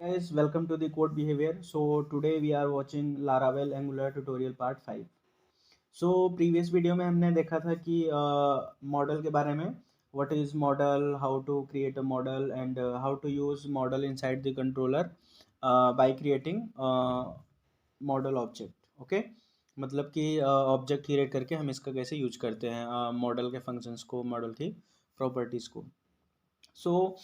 Guys, welcome to the code behavior. So today we are watching Laravel Angular tutorial part 5. So previous video में हमने देखा था कि model के बारे में, what is model, how to create a model and how to use model inside the controller by creating model object. Okay, मतलब कि ऑब्जेक्ट क्रिएट करके हम इसका कैसे यूज करते हैं मॉडल के फंक्शंस को, मॉडल की प्रॉपर्टीज़ को. सो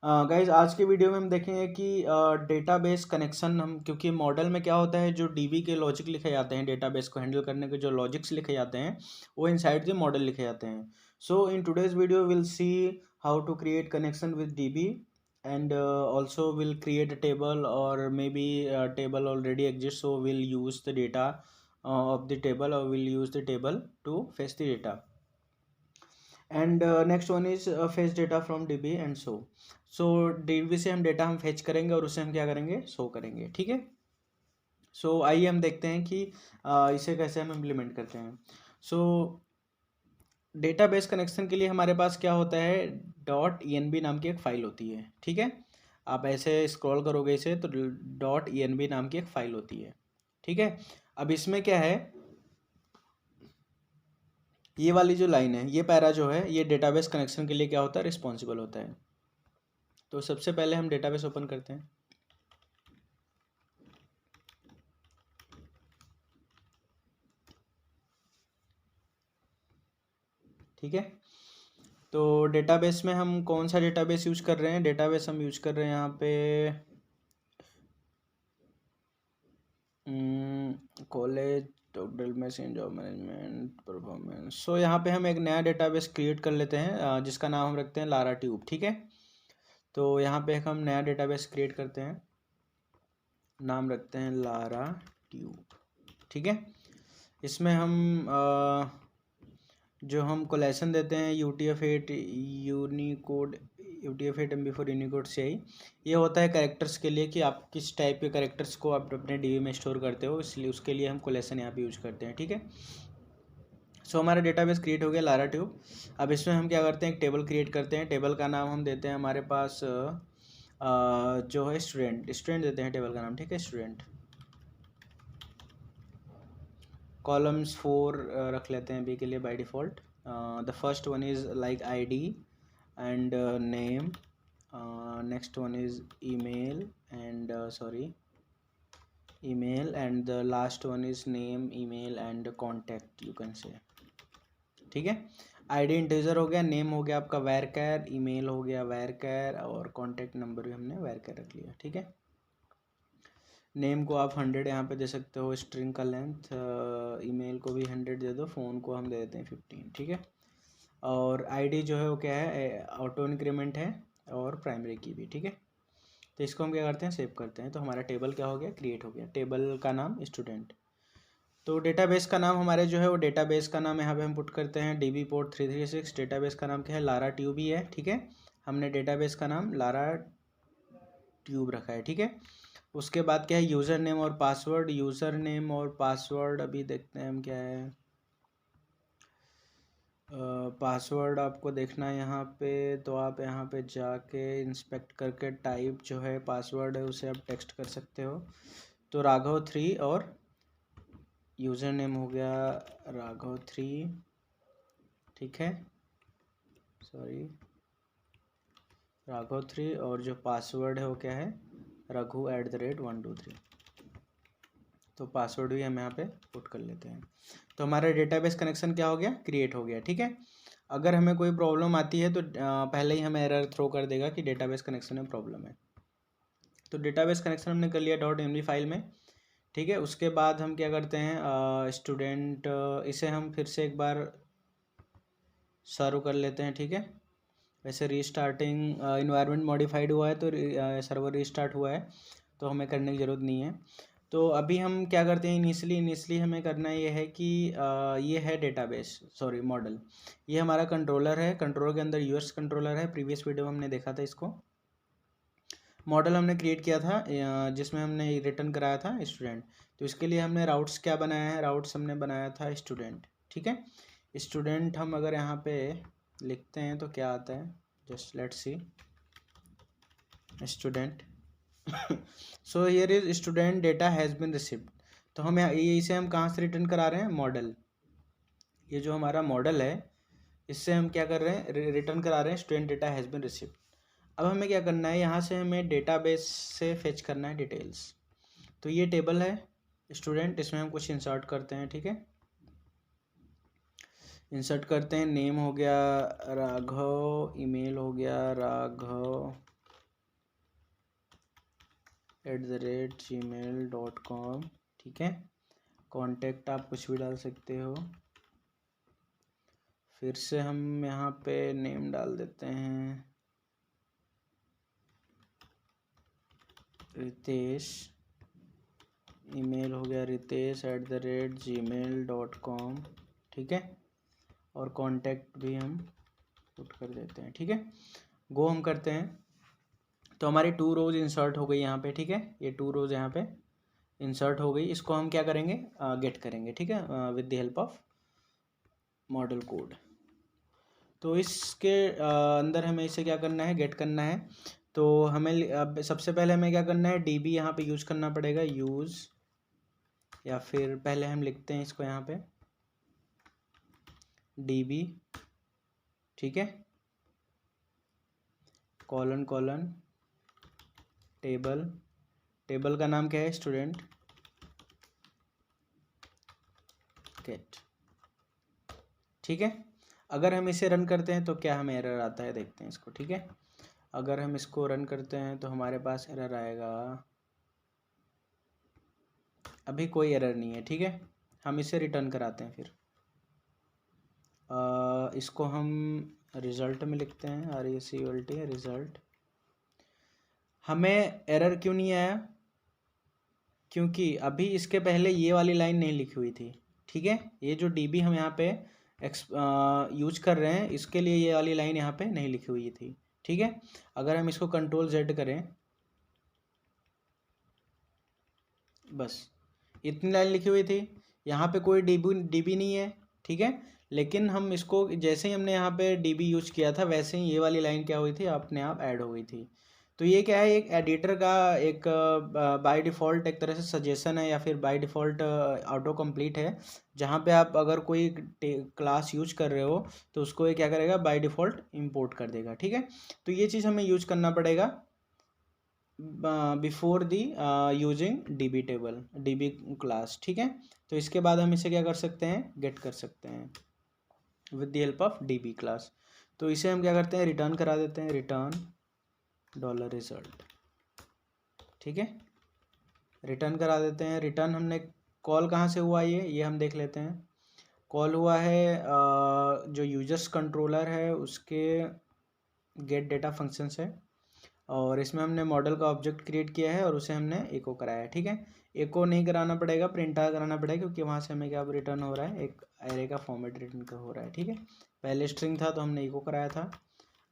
गाइज आज के वीडियो में हम देखेंगे कि डेटाबेस कनेक्शन हम, क्योंकि मॉडल में क्या होता है, जो डीबी के लॉजिक लिखे जाते हैं, डेटाबेस को हैंडल करने के जो लॉजिक्स लिखे जाते हैं वो इनसाइड द मॉडल लिखे जाते हैं. So in today's video will see how to create connection with DB and also will create a table, or maybe a table already exists, so we'll use the data of the table, or we'll use the table to fetch the data. And next one is fetch data from dB and so dB से हम data हम fetch करेंगे और उससे हम क्या करेंगे, show करेंगे. ठीक है. सो आइए हम देखते हैं कि इसे कैसे हम इम्प्लीमेंट करते हैं. सो डेटाबेस कनेक्शन के लिए हमारे पास क्या होता है, .env नाम की एक फ़ाइल होती है. ठीक है. आप ऐसे स्क्रॉल करोगे इसे तो .env नाम की एक फ़ाइल होती है. ठीक है. अब इसमें क्या है, ये वाली जो लाइन है, ये पैरा जो है, ये डेटाबेस कनेक्शन के लिए क्या होता है, रिस्पॉन्सिबल होता है. तो सबसे पहले हम डेटाबेस ओपन करते हैं. ठीक है. तो डेटाबेस में हम कौन सा डेटाबेस यूज कर रहे हैं, डेटाबेस हम यूज कर रहे हैं यहाँ पे college total message job management performance. So यहाँ पे हम एक नया डेटाबेस क्रिएट कर लेते हैं जिसका नाम हम रखते हैं लारा ट्यूब. ठीक है. तो यहाँ पे हम नया डेटाबेस क्रिएट करते हैं, नाम रखते हैं लारा ट्यूब. ठीक है. इसमें हम जो हम कोलेशन देते हैं UTF-8 Unicode, UTF-8 MB4 Unicode से ही, ये होता है कैरेक्टर्स के लिए कि आप किस टाइप के कैरेक्टर्स को आप अपने डीबी में स्टोर करते हो, इसलिए उसके लिए हम कोलेशन यहाँ पे यूज करते हैं. ठीक है. सो हमारा डेटाबेस क्रिएट हो गया लारा ट्यूब. अब इसमें हम क्या करते हैं, एक टेबल क्रिएट करते हैं. टेबल का नाम हम देते हैं हमारे पास जो है स्टूडेंट देते हैं टेबल का नाम. ठीक है. स्टूडेंट. कॉलम्स 4 रख लेते हैं बी के लिए by default. The first one is like ID and name. Next one is email and the last one is name, email and contact you can say. ठीक है. ID इंटीजर हो गया, name हो गया आपका varchar, email हो गया varchar और कॉन्टैक्ट नंबर भी हमने varchar रख लिया. ठीक है. नेम को आप 100 यहाँ पे दे सकते हो, स्ट्रिंग का लेंथ. ईमेल को भी 100 दे दो, फ़ोन को हम दे देते हैं 15. ठीक है. और आईडी जो है वो क्या है, ऑटो इंक्रीमेंट है और प्राइमरी की भी. ठीक है. तो इसको हम क्या करते हैं, सेव करते हैं. तो हमारा टेबल क्या हो गया, क्रिएट हो गया. टेबल का नाम स्टूडेंट. तो डेटाबेस का नाम हमारे जो है वो, डेटाबेस का नाम यहाँ पे हम पुट करते हैं DB पोर्ट 336. डेटाबेस का नाम क्या है, लारा ट्यूब ही है. ठीक है. हमने डेटाबेस का नाम लारा ट्यूब रखा है. ठीक है. उसके बाद क्या है, यूज़र नेम और पासवर्ड. यूज़र नेम और पासवर्ड अभी देखते हैं हम क्या है. पासवर्ड आपको देखना है यहाँ पे, तो आप यहाँ पे जाके इंस्पेक्ट करके टाइप जो है पासवर्ड है उसे आप टेक्स्ट कर सकते हो. तो राघव 3 और यूज़र नेम हो गया राघव 3. ठीक है. सॉरी, राघव 3 और जो पासवर्ड है वो क्या है, raghu@123. तो पासवर्ड भी हम यहाँ पे पुट कर लेते हैं. तो हमारा डेटाबेस कनेक्शन क्या हो गया, क्रिएट हो गया. ठीक है. अगर हमें कोई प्रॉब्लम आती है तो पहले ही हमें एरर थ्रो कर देगा कि डेटाबेस कनेक्शन में प्रॉब्लम है. तो डेटाबेस कनेक्शन हमने कर लिया .env फाइल में. ठीक है. उसके बाद हम क्या करते हैं, स्टूडेंट, इसे हम फिर से एक बार सर्व कर लेते हैं. ठीक है. वैसे रीस्टार्टिंग इन्वायरमेंट मॉडिफाइड हुआ है तो सर्वर रीस्टार्ट हुआ है, तो हमें करने की ज़रूरत नहीं है. तो अभी हम क्या करते हैं, इनिशियली हमें करना ये है कि ये है डेटाबेस, सॉरी मॉडल. ये हमारा कंट्रोलर है. कंट्रोलर के अंदर यूएस कंट्रोलर है. प्रीवियस वीडियो में हमने देखा था इसको. मॉडल हमने क्रिएट किया था जिसमें हमने रिटर्न कराया था स्टूडेंट. तो इसके लिए हमने राउट्स क्या बनाया है, राउट्स हमने बनाया था स्टूडेंट. ठीक है. स्टूडेंट हम अगर यहाँ पे लिखते हैं तो क्या आता है, just let's see. Student so here is student data has been received. तो हम इसे हम कहाँ से रिटर्न करा रहे हैं, मॉडल, ये जो हमारा मॉडल है इससे हम क्या कर रहे हैं, रिटर्न करा रहे हैं student data has been received. अब हमें क्या करना है, यहाँ से हमें डेटाबेस से फेच करना है डिटेल्स। तो ये टेबल है स्टूडेंट, इसमें हम कुछ इंसर्ट करते हैं, ठीक है। इंसर्ट करते हैं, नेम हो गया राघव, ईमेल हो गया राघव @gmail.com, ठीक है। कॉन्टेक्ट आप कुछ भी डाल सकते हो। फिर से हम यहाँ पे नेम डाल देते हैं रितेश, ईमेल हो गया रितेश @gmail.com, ठीक है। और कॉन्टैक्ट भी हम पुट कर देते हैं, ठीक है। गो हम करते हैं तो हमारी 2 रोज इंसर्ट हो गई यहाँ पे, ठीक है। ये 2 रोज यहाँ पे इंसर्ट हो गई। इसको हम क्या करेंगे, गेट करेंगे, ठीक है, with the help of model code. तो इसके अंदर हमें इसे क्या करना है, गेट करना है। तो हमें अब सबसे पहले हमें क्या करना है, डीबी यहाँ पे यूज करना पड़ेगा, यूज, या फिर पहले हम लिखते हैं इसको यहाँ पे डीबी, ठीक है, कॉलन कॉलन टेबल, टेबल का नाम क्या है, स्टूडेंट गेट, ठीक है। अगर हम इसे रन करते हैं तो क्या हमें एरर आता है, देखते हैं इसको, ठीक है। अगर हम इसको रन करते हैं तो हमारे पास एरर आएगा, अभी कोई एरर नहीं है, ठीक है। हम इसे रिटर्न कराते हैं फिर। इसको हम रिज़ल्ट में लिखते हैं, RESULT रिज़ल्ट। हमें एरर क्यों नहीं आया, क्योंकि अभी इसके पहले ये वाली लाइन नहीं लिखी हुई थी, ठीक है। ये जो डीबी हम यहाँ पे यूज कर रहे हैं, इसके लिए ये वाली लाइन यहाँ पे नहीं लिखी हुई थी, ठीक है। अगर हम इसको Ctrl+Z करें, बस इतनी लाइन लिखी हुई थी, यहाँ पे कोई डीबी नहीं है, ठीक है। लेकिन हम इसको जैसे ही हमने यहाँ पे डीबी यूज किया था, वैसे ही ये वाली लाइन क्या हुई थी, अपने आप ऐड हो गई थी। तो ये क्या है, एक एडिटर का एक बाय डिफ़ॉल्ट एक तरह से सजेशन है, या फिर बाय डिफ़ॉल्ट ऑटो कंप्लीट है, जहाँ पे आप अगर कोई क्लास यूज कर रहे हो तो उसको ये क्या करेगा, बाय डिफ़ॉल्ट इंपोर्ट कर देगा, ठीक है। तो ये चीज़ हमें यूज करना पड़ेगा before the using dB table, dB class, ठीक है। तो इसके बाद हम इसे क्या कर सकते हैं, गेट कर सकते हैं with the help of dB class. तो इसे हम क्या करते हैं, रिटर्न करा देते हैं, रिटर्न $result, ठीक है। रिटर्न करा देते हैं। रिटर्न हमने कॉल कहाँ से हुआ, ये हम देख लेते हैं। कॉल हुआ है जो यूजर्स कंट्रोलर है उसके गेट डेटा फंक्शन से, और इसमें हमने मॉडल का ऑब्जेक्ट क्रिएट किया है और उसे हमने एको कराया है, ठीक है। एको नहीं कराना पड़ेगा, प्रिंट आर कराना पड़ेगा, क्योंकि वहाँ से हमें क्या रिटर्न हो रहा है, एक एरे का फॉर्मेट रिटर्न का हो रहा है, ठीक है। पहले स्ट्रिंग था तो हमने एको कराया था,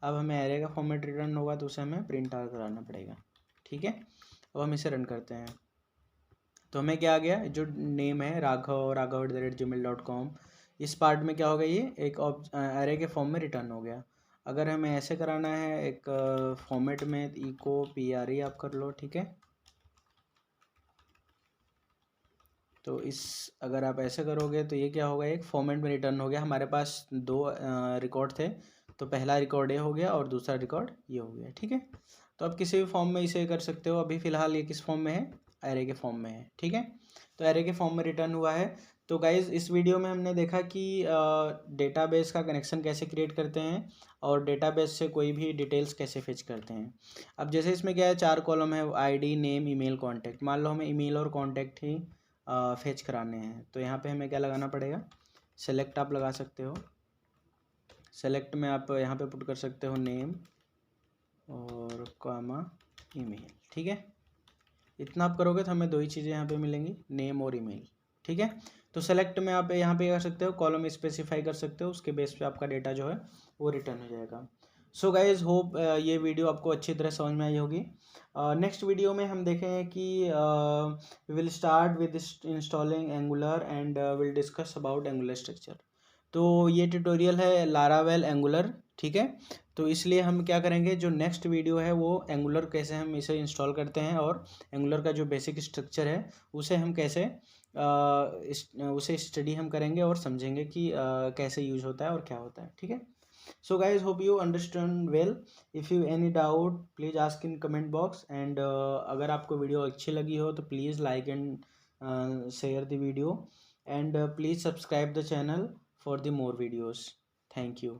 अब हमें एरे का फॉर्मेट रिटर्न होगा तो उसे हमें प्रिंट आर कराना पड़ेगा, ठीक है। अब हम इसे रन करते हैं तो हमें क्या आ गया, जो नेम है राघव @gmail.com, इस पार्ट में क्या होगा, ये एक एरे के फॉर्म में रिटर्न हो गया। अगर हमें ऐसे कराना है एक फॉर्मेट में, इको PRE आप कर लो, ठीक है। तो इस अगर आप ऐसे करोगे तो ये क्या होगा, एक फॉर्मेट में रिटर्न हो गया। हमारे पास 2 रिकॉर्ड थे, तो पहला रिकॉर्ड ये हो गया और दूसरा रिकॉर्ड ये हो गया, ठीक है। तो आप किसी भी फॉर्म में इसे कर सकते हो। अभी फ़िलहाल ये किस फॉर्म में है, एरे के फॉर्म में है, ठीक है। तो एरे के फॉर्म में रिटर्न हुआ है। तो गाइज़ इस वीडियो में हमने देखा कि डेटाबेस का कनेक्शन कैसे क्रिएट करते हैं और डेटाबेस से कोई भी डिटेल्स कैसे फेच करते हैं। अब जैसे इसमें क्या है, 4 कॉलम है, ID, नेम, ईमेल, कॉन्टैक्ट। मान लो हमें ईमेल और कॉन्टैक्ट ही फेच कराने हैं, तो यहाँ पे हमें क्या लगाना पड़ेगा, सेलेक्ट आप लगा सकते हो। सेलेक्ट में आप यहाँ पे पुट कर सकते हो नेम और कॉमा ईमेल, ठीक है। इतना आप करोगे तो हमें 2 ही चीज़ें यहाँ पे मिलेंगी, नेम और ईमेल, ठीक है। तो सेलेक्ट में आप यहाँ पे कर सकते हो, कॉलम स्पेसिफाई कर सकते हो, उसके बेस पे आपका डेटा जो है वो रिटर्न हो जाएगा। सो गाइज होप ये वीडियो आपको अच्छी तरह समझ में आई होगी। नेक्स्ट वीडियो में हम देखेंगे कि will start with installing angular and will discuss about angular structure. तो ये ट्यूटोरियल है लारावेल एंगुलर, ठीक है। तो इसलिए हम क्या करेंगे, जो नेक्स्ट वीडियो है वो एंगुलर कैसे हम इसे इंस्टॉल करते हैं और एंगुलर का जो बेसिक स्ट्रक्चर है उसे हम कैसे उसे स्टडी हम करेंगे और समझेंगे कि कैसे यूज होता है और क्या होता है। ठीक है। So guys, hope you understand well. If you any doubt please ask in comment box. And अगर आपको वीडियो अच्छी लगी हो तो please like and share the video, and please subscribe the channel for the more videos. Thank you.